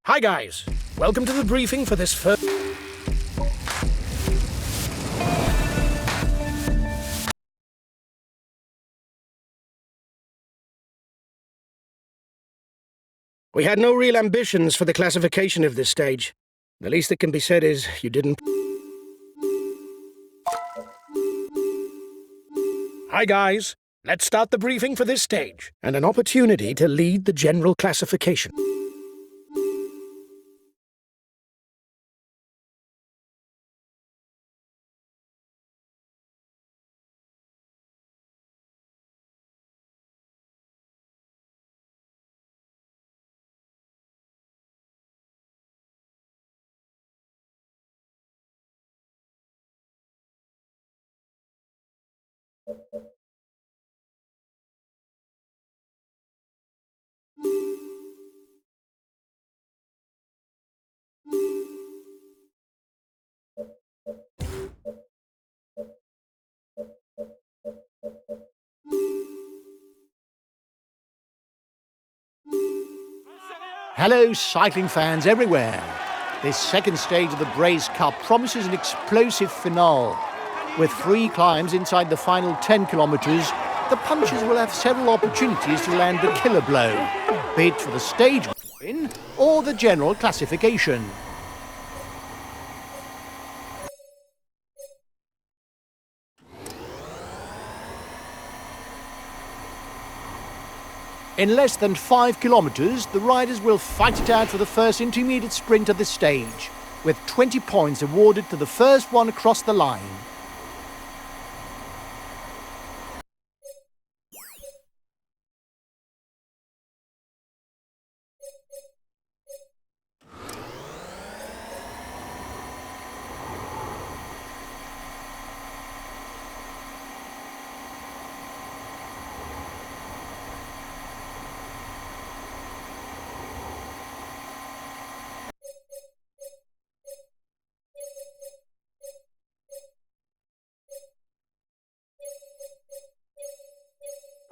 Hi guys, welcome to the briefing for this first... We had no real ambitions for the classification of this stage. The least that can be said is you didn't... Hi guys, let's start the briefing for this stage, and an opportunity to lead the general classification. Hello, cycling fans everywhere. This second stage of the Braze Cup promises an explosive finale. With 3 climbs inside the final 10 kilometres, the punchers will have several opportunities to land the killer blow, be it for the stage win or the general classification. In less than 5 kilometres, the riders will fight it out for the first intermediate sprint of the stage, with 20 points awarded to the first one across the line.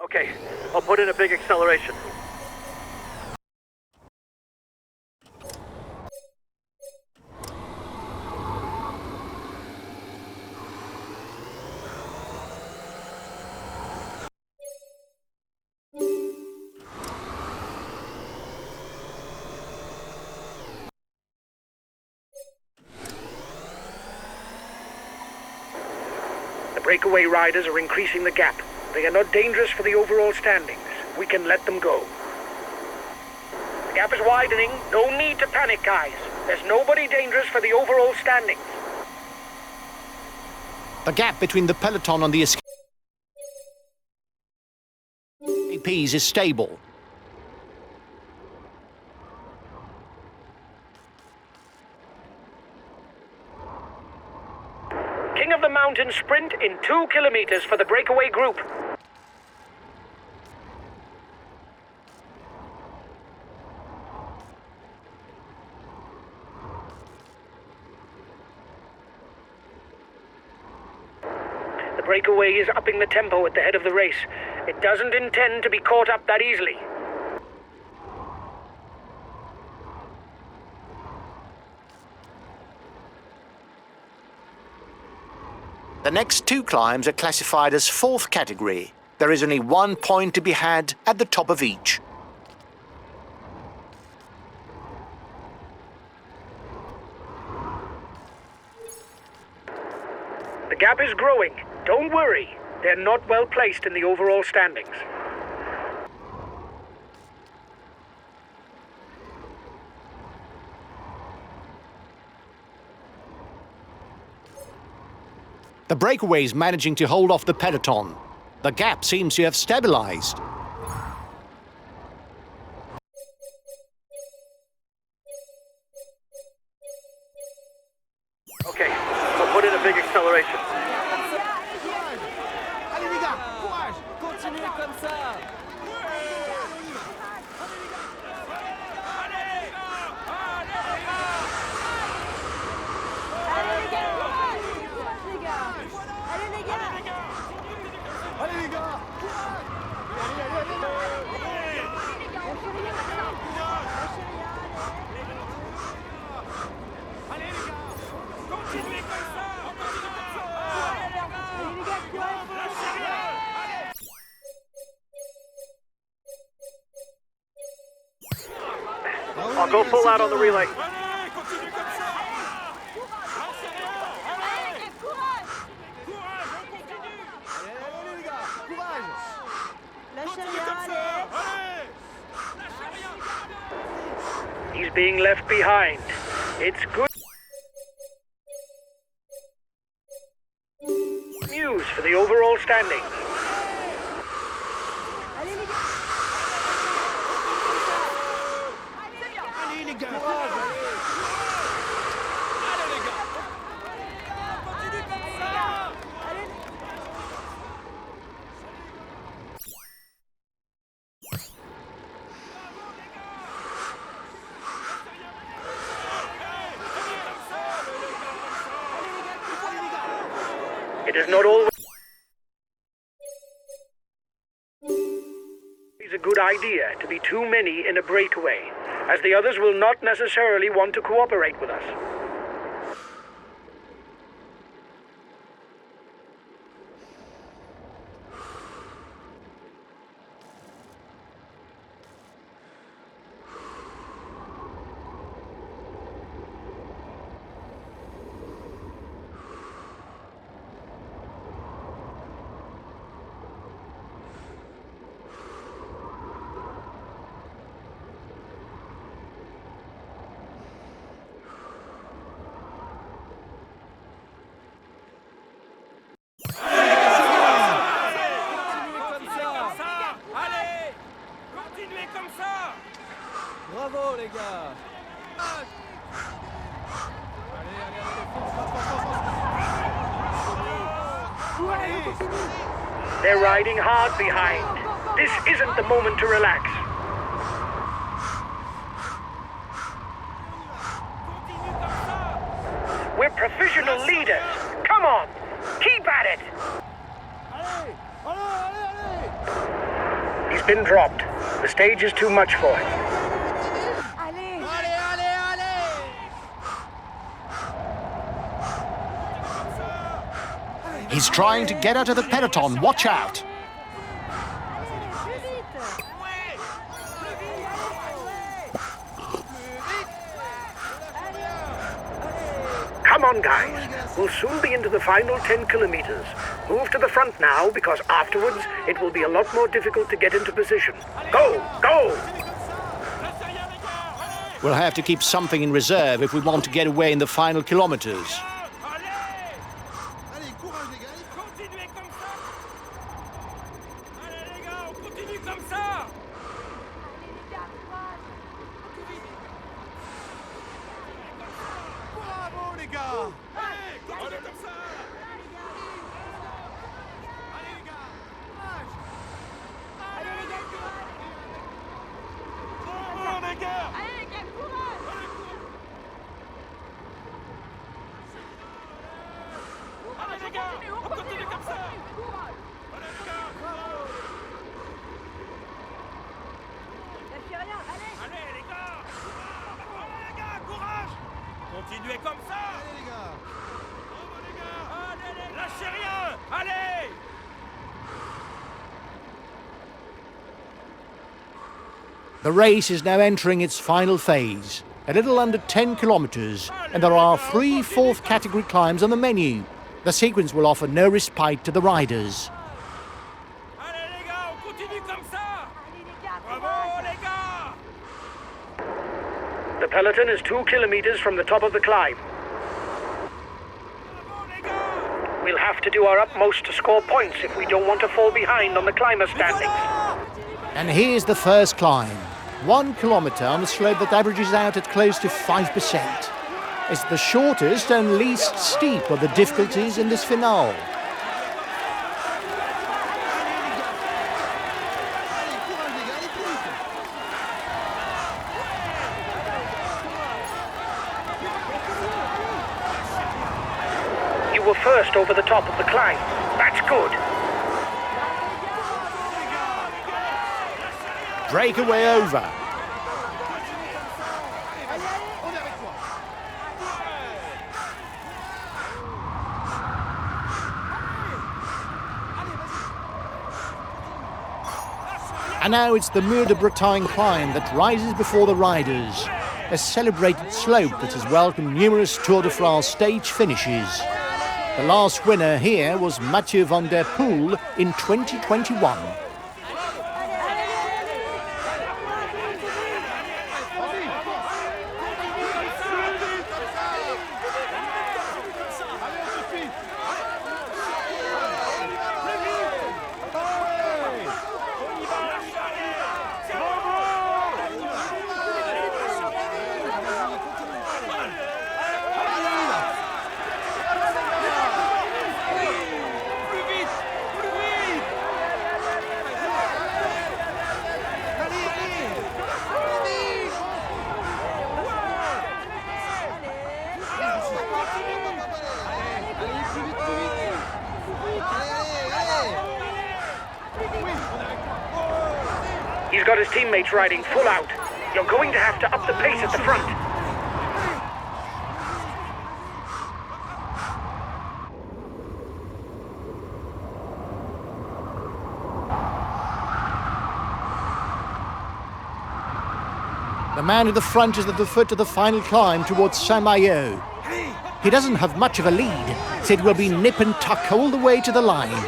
Okay, I'll put in a big acceleration. The breakaway riders are increasing the gap. They are not dangerous for the overall standings. We can let them go. The gap is widening. No need to panic, guys. There's nobody dangerous for the overall standings. The gap between the peloton and the escapees is stable. King of the Mountain sprint in 2 kilometers for the breakaway group. The breakaway is upping the tempo at the head of the race. It doesn't intend to be caught up that easily. The next 2 climbs are classified as 4th category. There is only 1 point to be had at the top of each. The gap is growing. Don't worry. They're not well placed in the overall standings. The breakaway's managing to hold off the peloton. The gap seems to have stabilized. Okay, we'll put in a big acceleration. Allez les gars, courage! Continuez comme ça! Allez les gars, allez les gars! Allez les gars! I'll go full out on the relay. He's being left behind. It's good news for the overall standings. It is not always a good idea to be too many in a breakaway, as the others will not necessarily want to cooperate with us. Bravo les gars! They're riding hard behind. This isn't the moment to relax. We're professional leaders. Come on, keep at it. He's been dropped. The stage is too much for him. He's trying to get out of the peloton. Watch out! Come on, guys. We'll soon be into the final 10 kilometers. Move to the front now, because afterwards it will be a lot more difficult to get into position. Go! Go! We'll have to keep something in reserve if we want to get away in the final kilometers. Allez, courage les gars! Continuez comme ça! Allez les gars, on continue comme ça! Bravo les gars! Allez, continuez comme ça! Allez les gars, courage! Allez les gars, bravo les gars! Allez les gars, courage! Allez les gars, on continue comme ça! Allez les gars, bravo! Allez les gars! Allez les gars, courage! Continuez comme ça! Allez les gars! Bravo les gars! Allez! Lâchez rien! Allez! The race is now entering its final phase, a little under 10 kilometres, and there are 3 fourth category climbs on the menu. The sequence will offer no respite to the riders. Allez les gars, on continue comme ça! Bravo les gars! The peloton is 2 kilometers from the top of the climb. Bravo les gars! We'll have to do our utmost to score points if we don't want to fall behind on the climber standings. And here's the first climb. 1 kilometre on a slope that averages out at close to 5%. It's the shortest and least steep of the difficulties in this finale. You were first over the top of the climb. That's good. Breakaway over. And now it's the Mur de Bretagne climb that rises before the riders, a celebrated slope that has welcomed numerous Tour de France stage finishes. The last winner here was Mathieu van der Poel in 2021. He's got his teammates riding full out. You're going to have to up the pace at the front. The man at the front is at the foot of the final climb towards Saint-Mahieu. He doesn't have much of a lead, so it will be nip and tuck all the way to the line.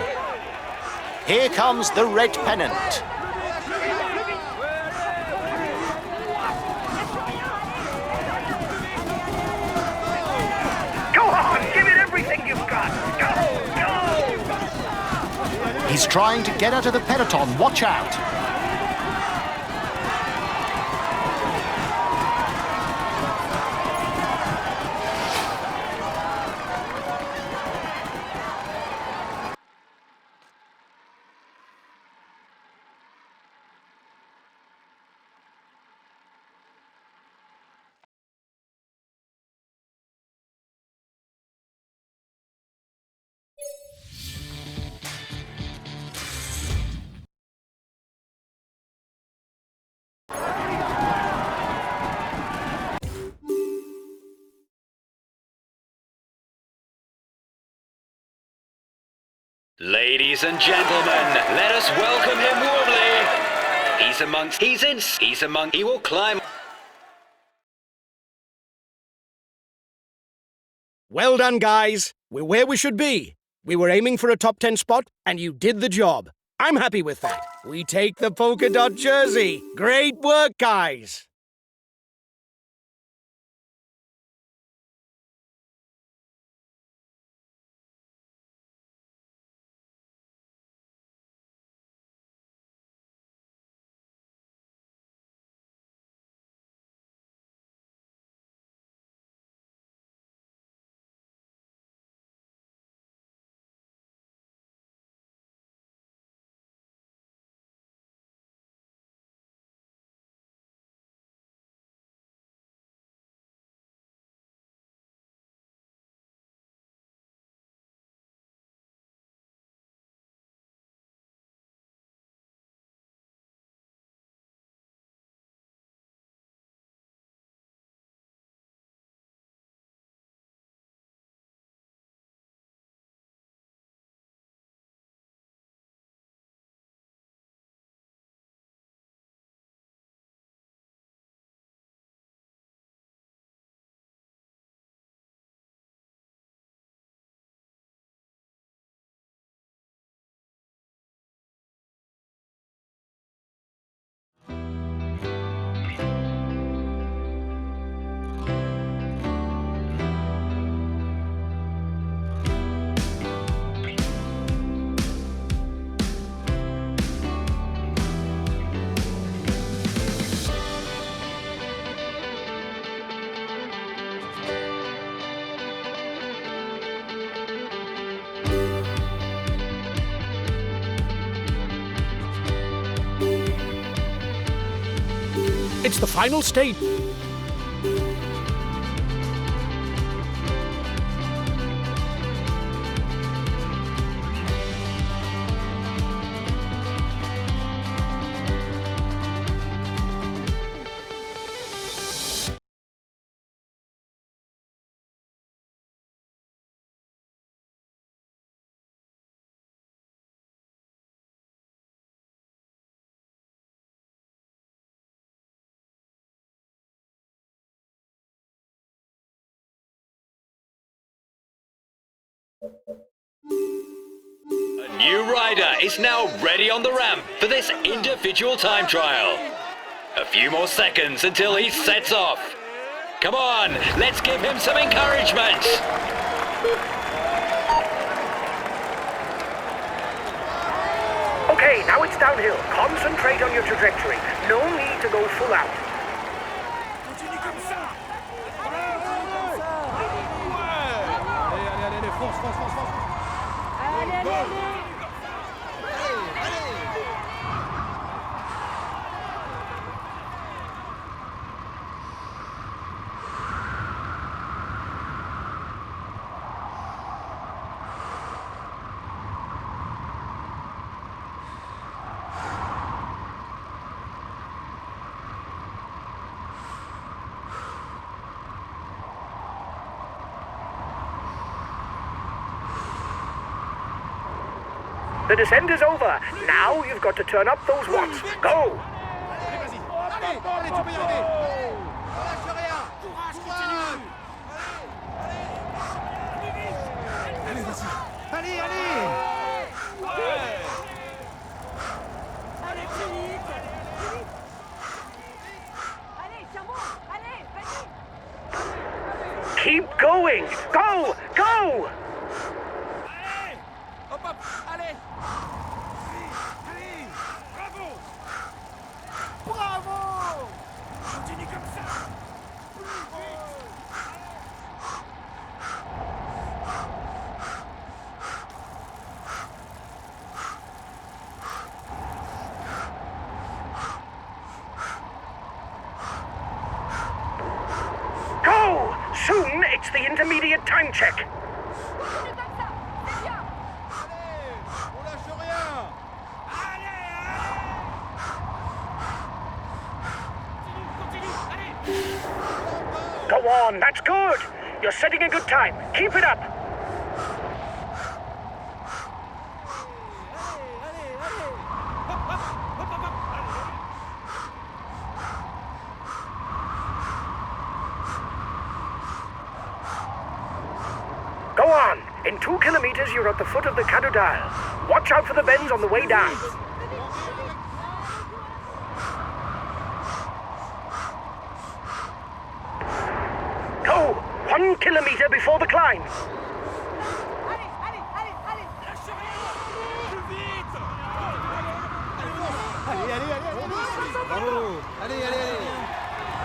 Here comes the red pennant. Go on, give it everything you've got. Go, go! He's trying to get out of the peloton. Watch out. Ladies and gentlemen, let us welcome him warmly. He will climb. Well done, guys. We're where we should be. We were aiming for a top 10 spot, and you did the job. I'm happy with that. We take the polka dot jersey. Great work, guys. It's the final stage. A new rider is now ready on the ramp for this individual time trial. A few more seconds until he sets off. Come on, let's give him some encouragement. Okay, now it's downhill. Concentrate on your trajectory. No need to go full out. Continue comme ça. Allez, fonce. Allez. The descent is over. Now you've got to turn up those watts. Go! Allez, tu peux y arriver. Lâche rien. Courage, continue. Allez, vas-y. Allez. Allez, plus vite. Allez, tiens-moi. Allez, vas-y. Keep going! Go! Go! Hop, allez. Bravo. Continue comme ça. Go! Soon it's the intermediate time check. Continue comme ça. C'est bien. Allez, on lâche rien. Continue. Allez. Go on, that's good. You're setting a good time. Keep it up. Go on. In 2 kilometers, you're at the foot of the Cadoudal. Watch out for the bends on the way down. Go! 1 kilometer before the climb. Allez. Lâche rien.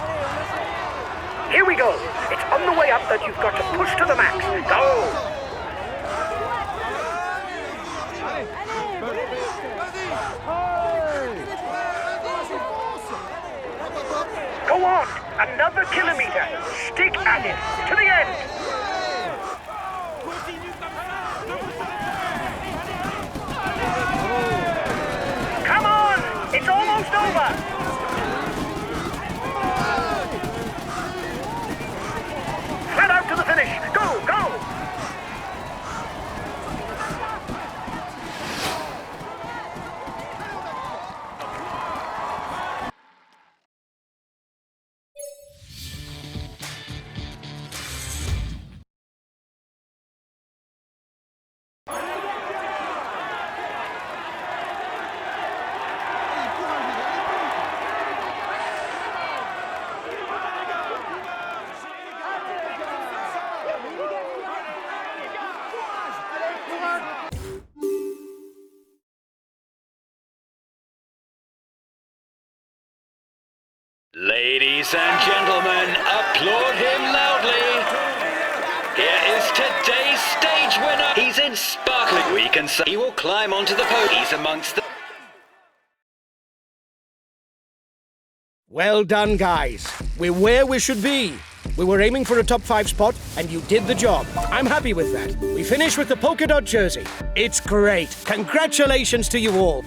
Plus vite. Here we go. It's on the way up that you've got to push to the max. Go! Go on! Another kilometer. Stick at it. To the end. Continue comme ça. Come on! It's almost over. Flat out to the finish. Go! Ladies and gentlemen, applaud him loudly. Here is today's stage winner. He's in sparkling. We can say he will climb onto the podium. He's amongst the... Well done, guys. We're where we should be. We were aiming for a top 5 spot, and you did the job. I'm happy with that. We finished with the polka dot jersey. It's great. Congratulations to you all.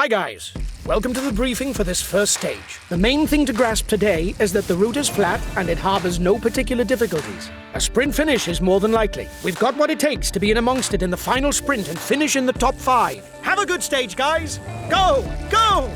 Hi guys, welcome to the briefing for this first stage. The main thing to grasp today is that the route is flat and it harbours no particular difficulties. A sprint finish is more than likely. We've got what it takes to be in amongst it in the final sprint and finish in the top 5. Have a good stage, guys! Go! Go!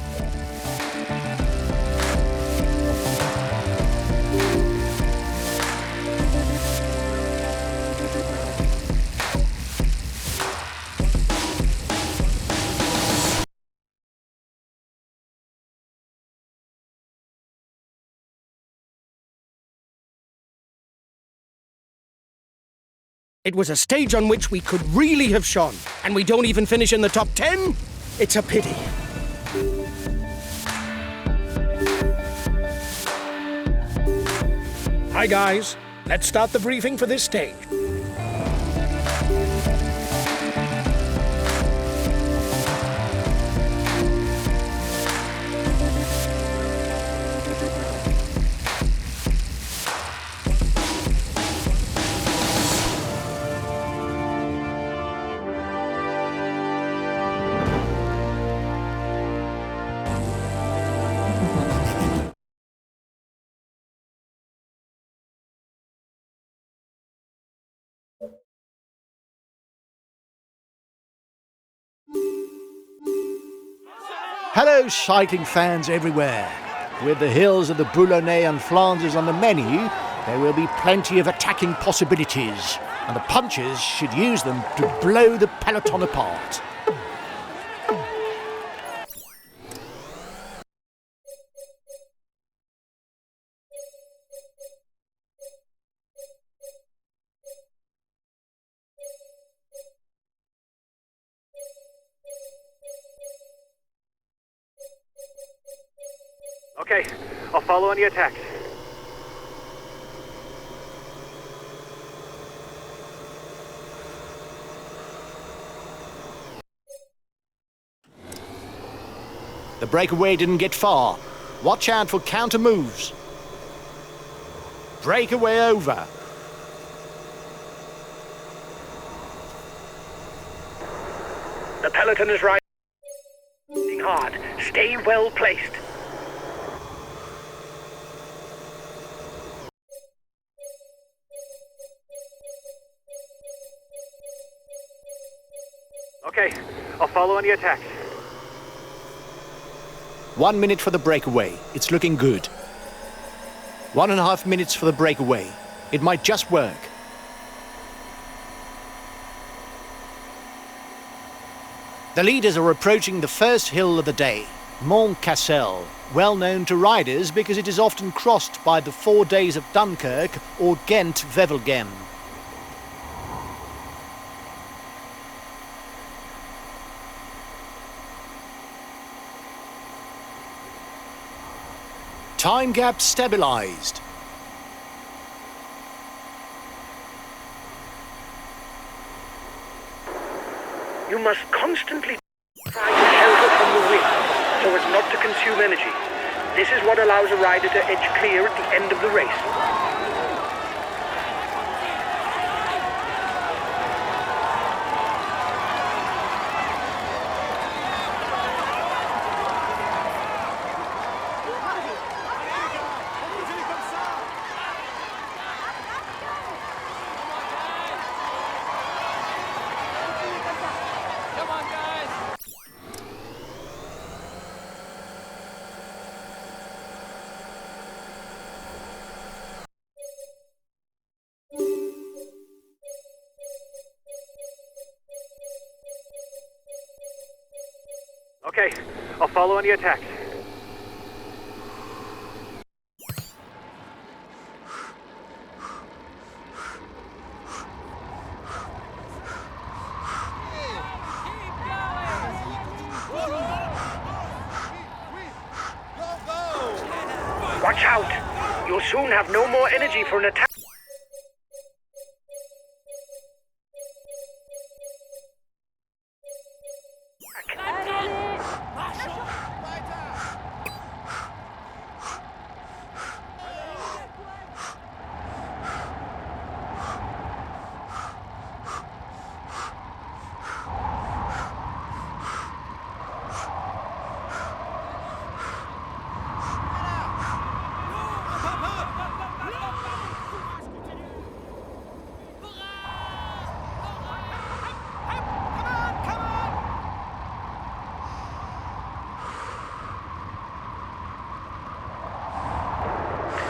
It was a stage on which we could really have shone, and we don't even finish in the top 10? It's a pity. Hi guys, let's start the briefing for this stage. Hello, cycling fans everywhere. With the hills of the Boulonnais and Flanders on the menu, there will be plenty of attacking possibilities, and the punchers should use them to blow the peloton apart. Okay, I'll follow on the attack. The breakaway didn't get far. Watch out for counter moves. Breakaway over. The peloton is riding hard. Stay well placed. Okay, I'll follow on the attack. 1 minute for the breakaway. It's looking good. 1.5 minutes for the breakaway. It might just work. The leaders are approaching the first hill of the day, Mont Cassel, well known to riders because it is often crossed by the 4 days of Dunkirk or Ghent-Wevelgem. Time gap stabilized. You must constantly try to shelter from the wind so as not to consume energy. This is what allows a rider to edge clear at the end of the race. Come on, guys! Okay, I'll follow on the attack. Watch out! You'll soon have no more energy for an attack.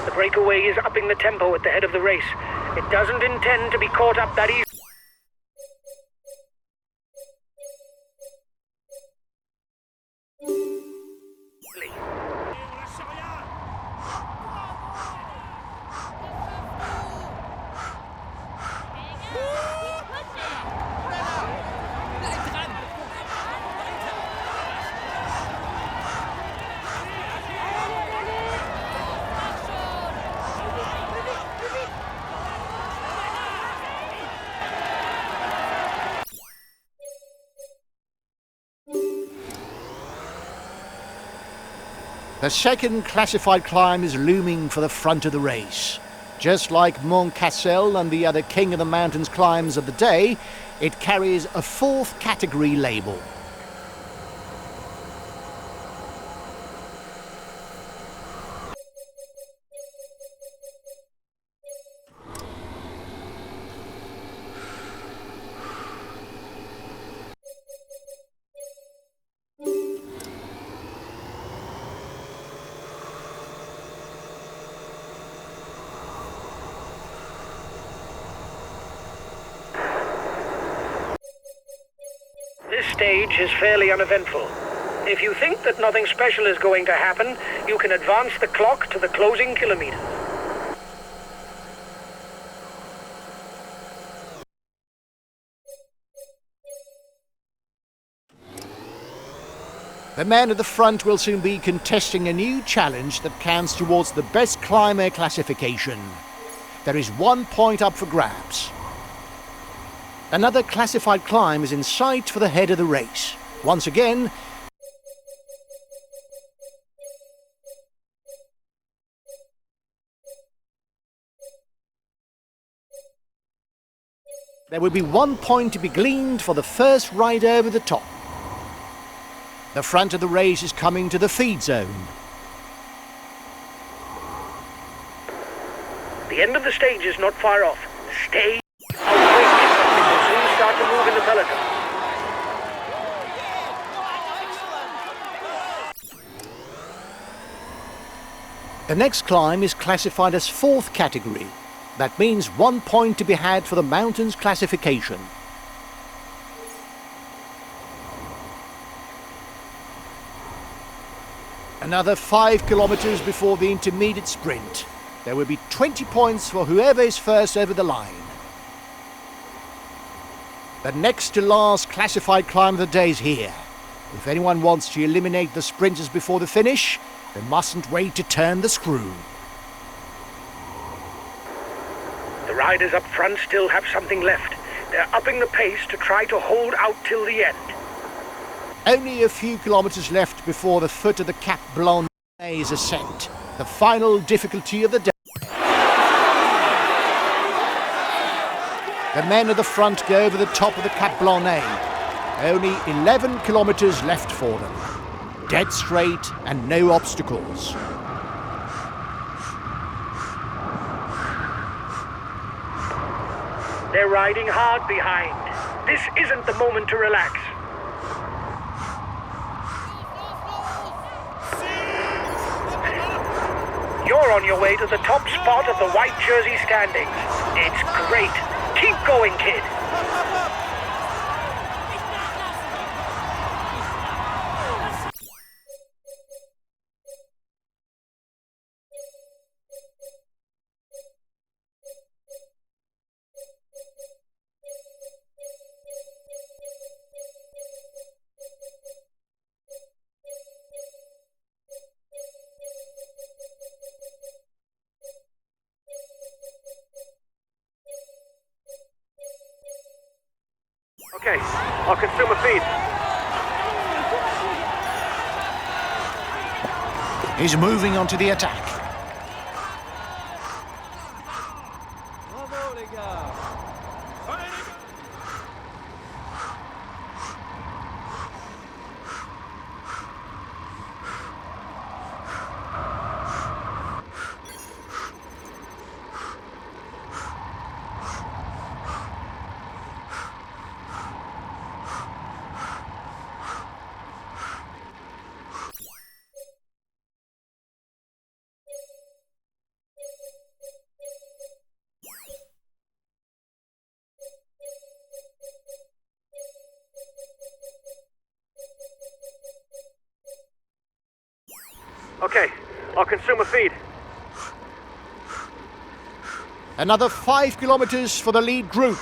The breakaway is upping the tempo at the head of the race. It doesn't intend to be caught up that easily. The second classified climb is looming for the front of the race. Just like Mont Cassel and the other King of the Mountains climbs of the day, it carries a fourth category label. This stage is fairly uneventful. If you think that nothing special is going to happen, you can advance the clock to the closing kilometer. The men at the front will soon be contesting a new challenge that counts towards the best climber classification. There is 1 point up for grabs. Another classified climb is in sight for the head of the race. Once again, there will be 1 point to be gleaned for the first ride over the top. The front of the race is coming to the feed zone. The end of the stage is not far off. Stay awake. It will soon start to move in the peloton. The next climb is classified as fourth category. That means 1 point to be had for the mountains classification. Another 5 kilometers before the intermediate sprint. There will be 20 points for whoever is first over the line. The next to last classified climb of the day is here. If anyone wants to eliminate the sprinters before the finish, they mustn't wait to turn the screw. The riders up front still have something left. They're upping the pace to try to hold out till the end. Only a few kilometers left before the foot of the Cap Blanc ascent, the final difficulty of the day. The men at the front go over the top of the Cap Blanc. Only 11 kilometers left for them. Dead straight and no obstacles. They're riding hard behind. This isn't the moment to relax. You're on your way to the top spot of the white jersey standings. It's great. Keep going, kid. Okay, I'll consume a feed. He's moving onto the attack. Bravo les gars. Okay, I'll consume a feed. Another 5 kilometers for the lead group.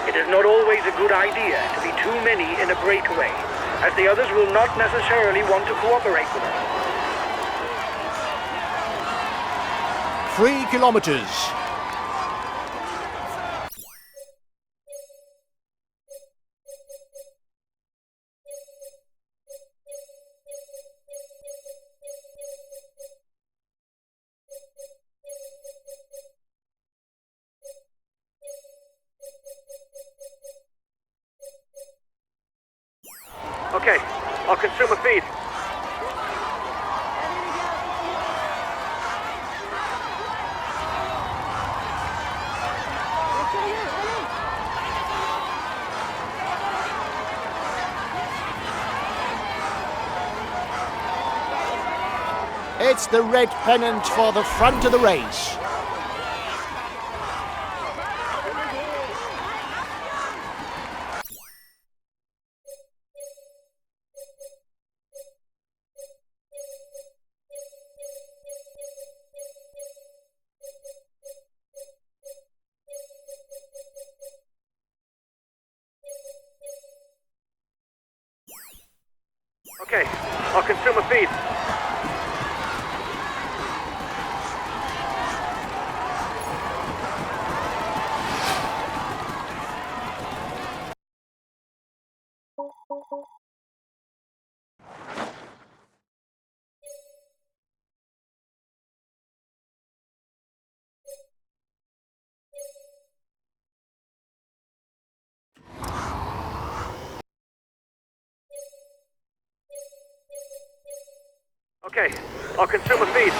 It is not always a good idea to be too many in a breakaway, as the others will not necessarily want to cooperate with us. 3 kilometers. Okay, I'll consume a feed. It's the red pennant for the front of the race. Okay, I'll consume a feed. Okay, I'll consume a feed.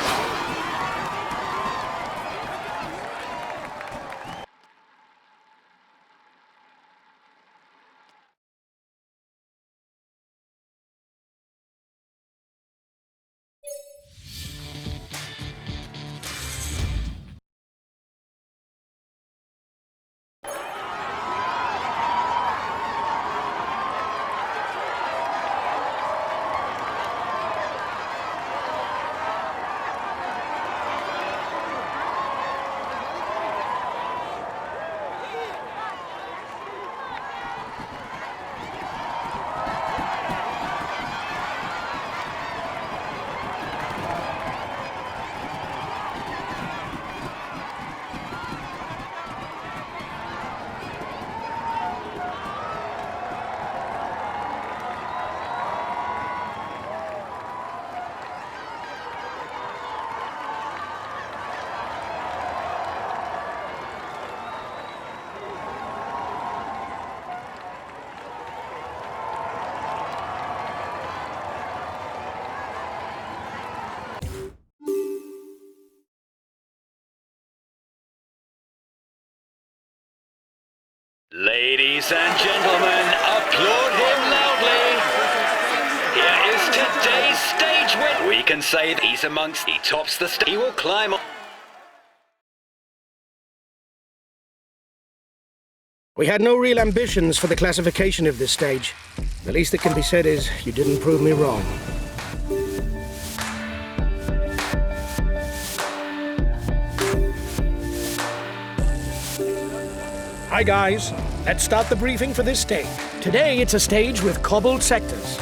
Ladies and gentlemen, applaud him loudly. Here is today's stage winner. We can say that he's amongst, he tops the stage. He will climb on. We had no real ambitions for the classification of this stage. The least that can be said is you didn't prove me wrong. Hi guys, let's start the briefing for this stage. Today it's a stage with cobbled sectors.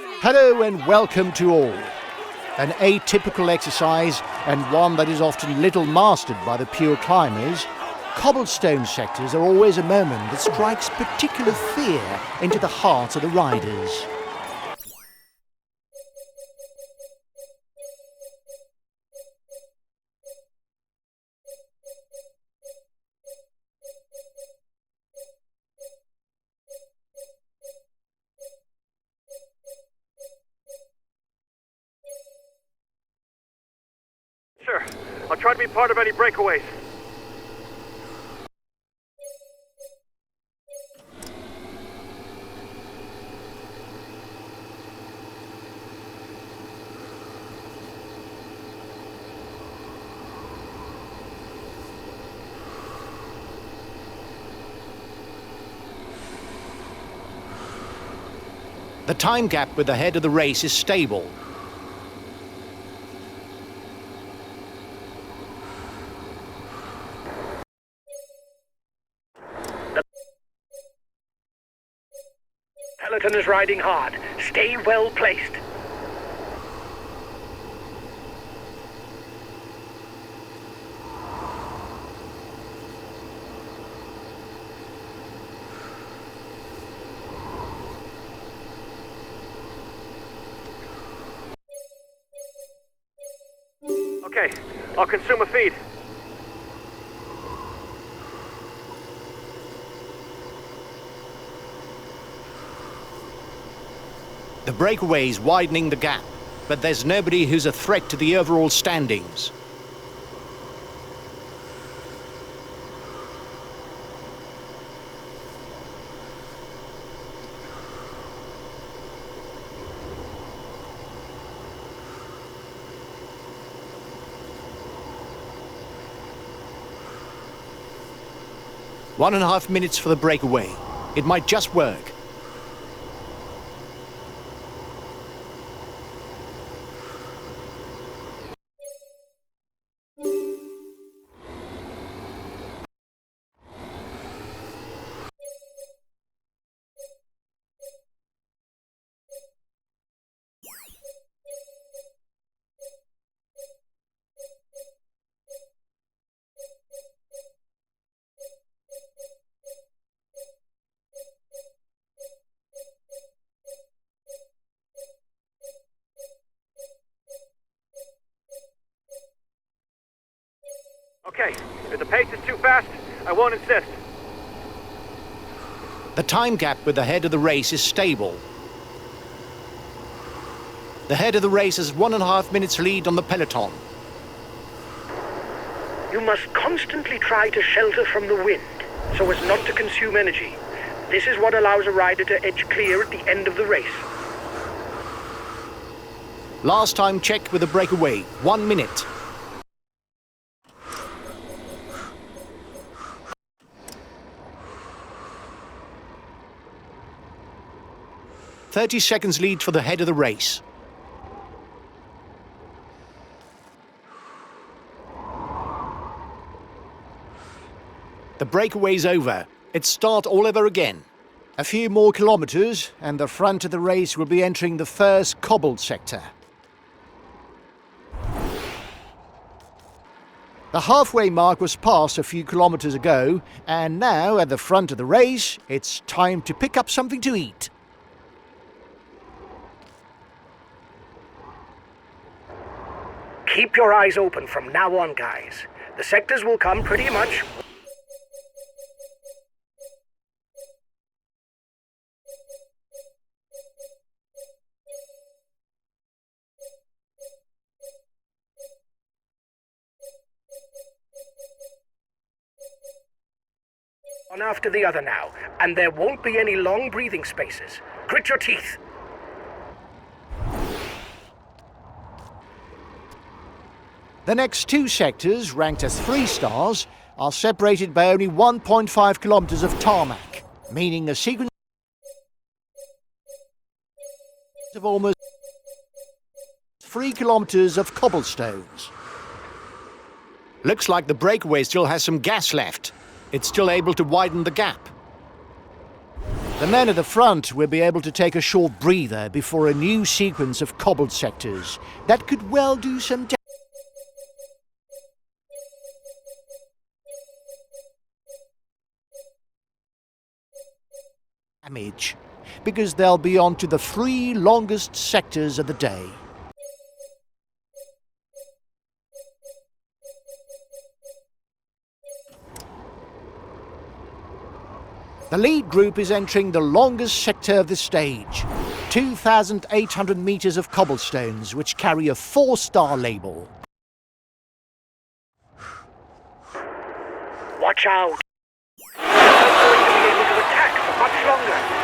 Hello and welcome to all. An atypical exercise and one that is often little mastered by the pure climbers, cobblestone sectors are always a moment that strikes particular fear into the hearts of the riders. Sure. I'll try to be part of any breakaways. The time gap with the head of the race is stable. Peloton is riding hard. Stay well placed. Okay, I'll consume a feed. The breakaway is widening the gap, but there's nobody who's a threat to the overall standings. One and a half minutes for the breakaway. It might just work. Okay, if the pace is too fast, I won't insist. The time gap with the head of the race is stable. The head of the race has 1.5 minutes lead on the peloton. You must constantly try to shelter from the wind, so as not to consume energy. This is what allows a rider to edge clear at the end of the race. Last time check with the breakaway, 1 minute. "30 seconds lead for the head of the race. The breakaway's over. It's start all over again. A few more kilometres and the front of the race will be entering the first cobbled sector. The halfway mark was passed a few kilometres ago, and now at the front of the race, it's time to pick up something to eat. Keep your eyes open from now on, guys. The sectors will come pretty much. One after the other now, and there won't be any long breathing spaces. Grit your teeth. The next two sectors, ranked as 3 stars, are separated by only 1.5 kilometres of tarmac, meaning a sequence of almost 3 kilometres of cobblestones. Looks like the breakaway still has some gas left. It's still able to widen the gap. The men at the front will be able to take a short breather before a new sequence of cobbled sectors that could well do some damage, because they'll be on to the 3 longest sectors of the day. The lead group is entering the longest sector of the stage, 2,800 metres of cobblestones, which carry a 4-star label. Watch out! They're not going to be able to attack for much longer.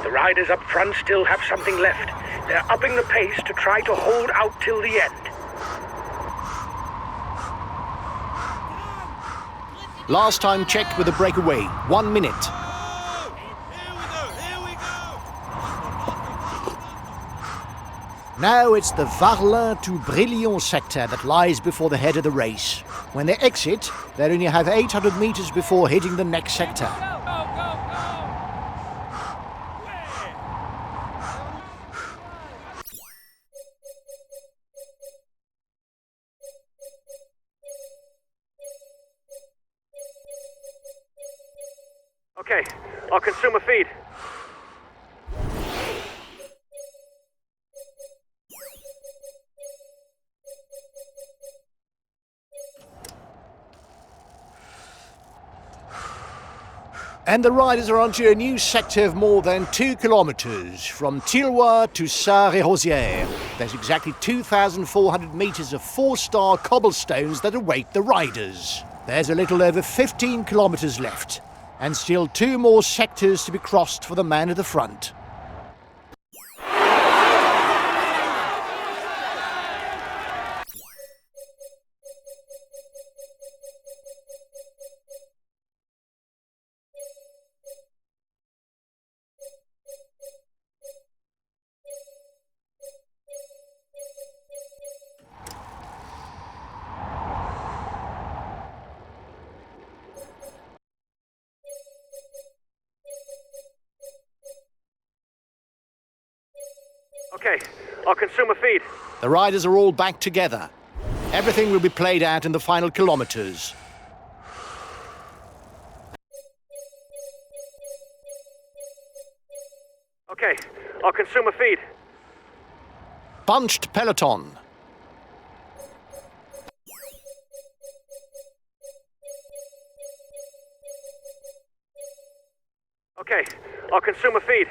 The riders up front still have something left. They're upping the pace to try to hold out till the end. Last time checked with a breakaway, 1 minute. Now it's the Varlin to Brillion sector that lies before the head of the race. When they exit, they only have 800 metres before hitting the next sector. Okay, I'll consume a feed. And the riders are onto a new sector of more than 2 kilometres, from Tilloy to Sarre-et-Rosières. There's exactly 2,400 metres of 4-star cobblestones that await the riders. There's a little over 15 kilometres left, and still 2 more sectors to be crossed for the man at the front. Okay, I'll consume a feed. The riders are all back together. Everything will be played out in the final kilometres. Okay, I'll consume a feed. Bunched peloton. Okay, I'll consume a feed.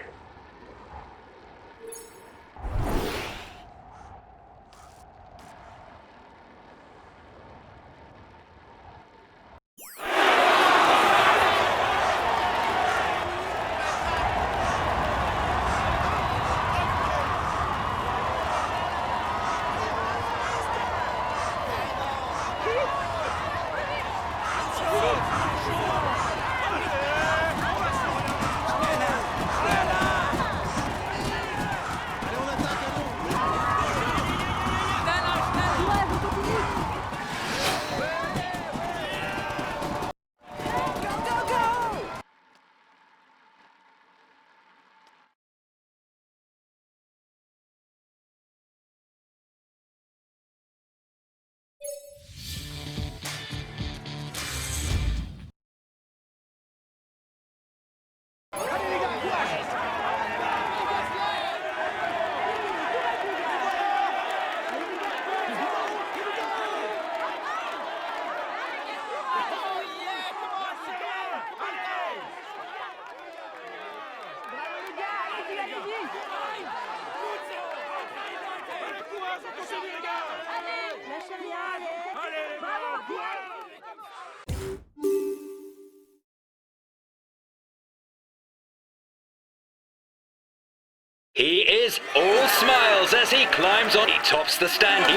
He is all smiles as he climbs on. He tops the stand.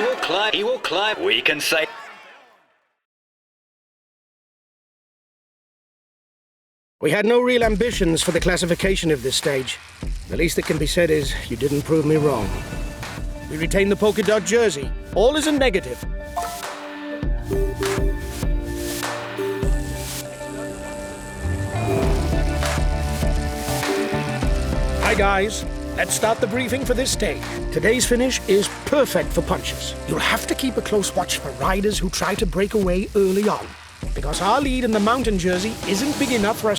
He will climb. We can say We had no real ambitions for the classification of this stage. The least that can be said is you didn't prove me wrong. We retain the polka dot jersey. All is a negative. Hi guys, let's start the briefing for this stage. Today's finish is perfect for punchers. You'll have to keep a close watch for riders who try to break away early on, because our lead in the mountain jersey isn't big enough for us